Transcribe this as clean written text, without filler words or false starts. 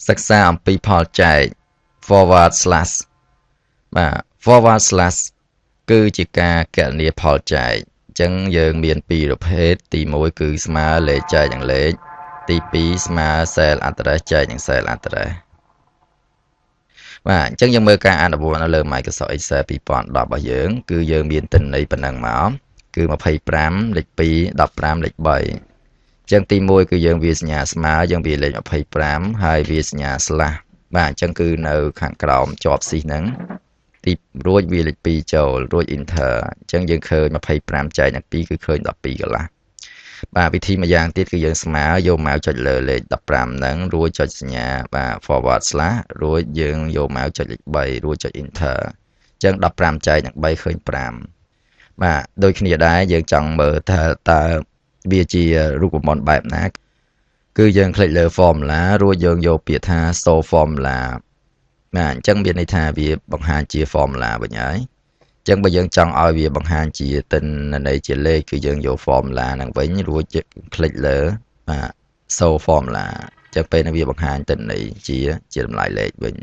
សិក្សាអំពីផលចែក forward slash បាទ forward slash គឺជាការគណនាផលចែកអញ្ចឹងយើងមានពីរប្រភេទទី1គឺស្មើលេខចែកនឹងលេខទី2ស្មើ cell address ចែកនឹង cell address បាទអញ្ចឹងយើងមើលការអនុវត្តនៅលើ Microsoft Excel 2010របស់យើងគឺយើងមានទិន្នន័យប៉ុណ្ណឹងមកគឺ25លេខ2 15លេខ3អញ្ចឹងទី1គឺយើងវាសញ្ញាស្មើយើងវាលេខ25ហើយវាសញ្ញា slash បាទអញ្ចឹងគឺនៅខាងក្រោមជាប់ស៊ីហ្នឹងទីរួចវាលេខ2ចូលរួច enter អញ្ចឹងយើងឃើញ25ចែកនឹង2គឺឃើញ12កន្លះបាទវិធីមួយយ៉ាងទៀតគឺយើងស្មើយកម៉ៅចុចលើលេខ15ហ្នឹងរួចចុចសញ្ញាបាទ forward slash រួចយើងយកម៉ៅចុចលេខ3រួចចុច enter អញ្ចឹង15ចែកនឹង3ឃើញ5បាទដូចគ្នាដែរយើងចង់មើលតើវាជារូបមន្តបែបណាគឺយើងคลิกលើ formula រួចយើងយកពាក្យថា show formula បាទអញ្ចឹងមានន័យថាវាបង្ហាញជា formula វិញហើយអញ្ចឹងបើយើងចង់ឲ្យវាបង្ហាញជាទិន្នន័យជាលេខគឺយើងយក formula ហ្នឹងវិញរួចคลิกលើបាទ show formula អញ្ចឹងពេលនេះវាបង្ហាញទិន្នន័យជាតម្លៃលេខវិញ